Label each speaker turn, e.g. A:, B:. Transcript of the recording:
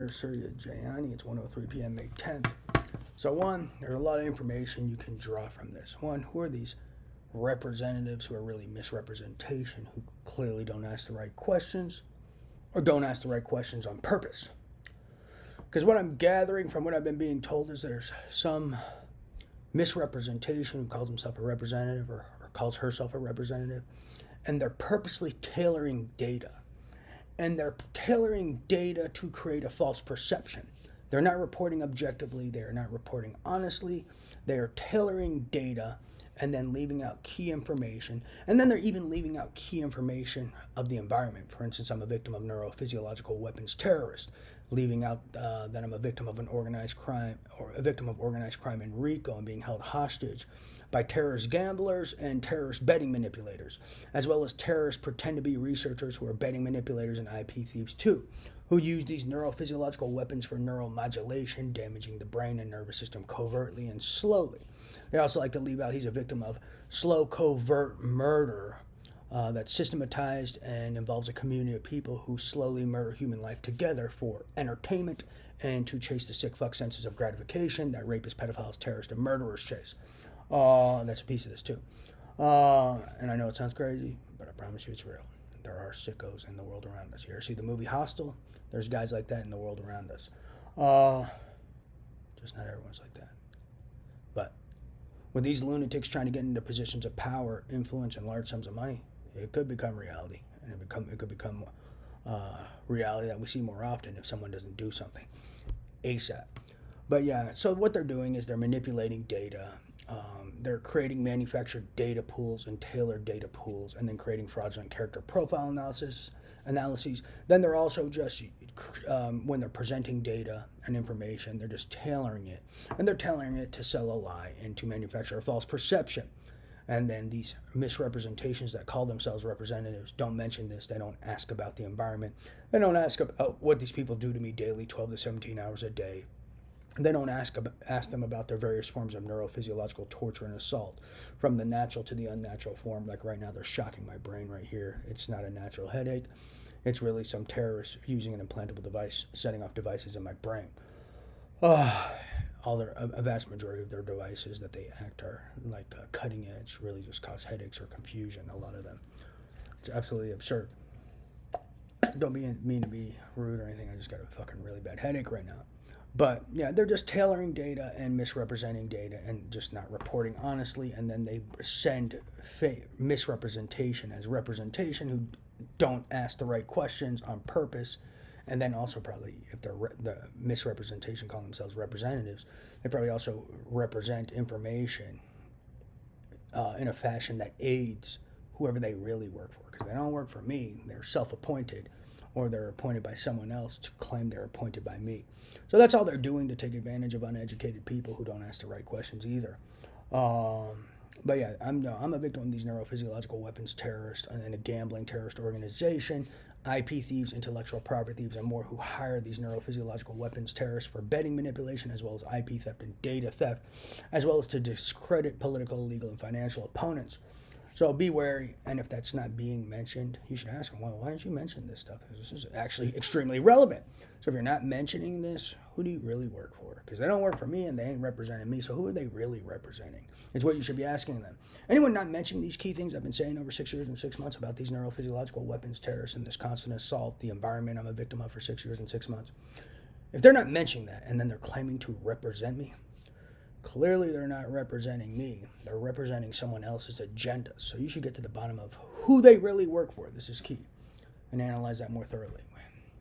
A: Surya Jayani. It's 1:03 p.m. May 10th. So one, there's a lot of information you can draw from this. One, who are these representatives who are really misrepresentation, who clearly don't ask the right questions or don't ask the right questions on purpose? Because what I'm gathering from what I've been being told is there's some misrepresentation who calls himself a representative or calls herself a representative, and they're purposely tailoring data. And they're tailoring data to create a false perception. They're not reporting objectively. They are not reporting honestly. They are tailoring data and then leaving out key information. And then they're even leaving out key information of the environment. For instance, I'm a victim of neurophysiological weapons terrorist, leaving out that I'm a victim of an organized crime or a victim of organized crime in Rico and being held hostage by terrorist gamblers and terrorist betting manipulators, as well as terrorist pretend to be researchers who are betting manipulators and IP thieves too, who use these neurophysiological weapons for neuromodulation, damaging the brain and nervous system covertly and slowly. They also like to leave out he's a victim of slow covert murder that's systematized and involves a community of people who slowly murder human life together for entertainment and to chase the sick fuck senses of gratification that rapists, pedophiles, terrorists, and murderers chase. That's a piece of this too. And I know it sounds crazy, but I promise you it's real. There are sickos in the world around us. You ever see the movie Hostel? There's guys like that in the world around us. Just not everyone's like that. But with these lunatics trying to get into positions of power, influence, and large sums of money, it could become reality. And it could become reality that we see more often if someone doesn't do something ASAP. But yeah, so what they're doing is they're manipulating data. They're creating manufactured data pools and tailored data pools, and then creating fraudulent character profile analyses. Then they're also just, when they're presenting data and information, they're just tailoring it. And they're tailoring it to sell a lie and to manufacture a false perception. And then these misrepresentations that call themselves representatives don't mention this. They don't ask about the environment. They don't ask about what these people do to me daily, 12 to 17 hours a day. They don't ask them about their various forms of neurophysiological torture and assault, from the natural to the unnatural form. Like right now, they're shocking my brain right here. It's not a natural headache. It's really some terrorist using an implantable device, setting off devices in my brain. A vast majority of their devices that they act are like cutting edge, really just cause headaches or confusion, a lot of them. It's absolutely absurd. Don't mean to be rude or anything. I just got a fucking really bad headache right now. But yeah, they're just tailoring data and misrepresenting data and just not reporting honestly. And then they send misrepresentation as representation who don't ask the right questions on purpose. And then also probably, if they're the misrepresentation calling themselves representatives, they probably also represent information in a fashion that aids whoever they really work for. Because they don't work for me, they're self-appointed, or they're appointed by someone else to claim they're appointed by me. So that's all they're doing to take advantage of uneducated people who don't ask the right questions either. But yeah, I'm a victim of these neurophysiological weapons terrorists and a gambling terrorist organization, IP thieves, intellectual property thieves, and more who hire these neurophysiological weapons terrorists for betting manipulation, as well as IP theft and data theft, as well as to discredit political, legal, and financial opponents. So be wary, and if that's not being mentioned, you should ask them, well, why didn't you mention this stuff? Because this is actually extremely relevant. So if you're not mentioning this, who do you really work for? Because they don't work for me and they ain't representing me, so who are they really representing? It's what you should be asking them. Anyone not mentioning these key things I've been saying over 6 years and 6 months about these neurophysiological weapons terrorists and this constant assault, the environment I'm a victim of for 6 years and 6 months, if they're not mentioning that and then they're claiming to represent me, clearly they're not representing me. They're representing someone else's agenda. So you should get to the bottom of who they really work for. This is key. And analyze that more thoroughly.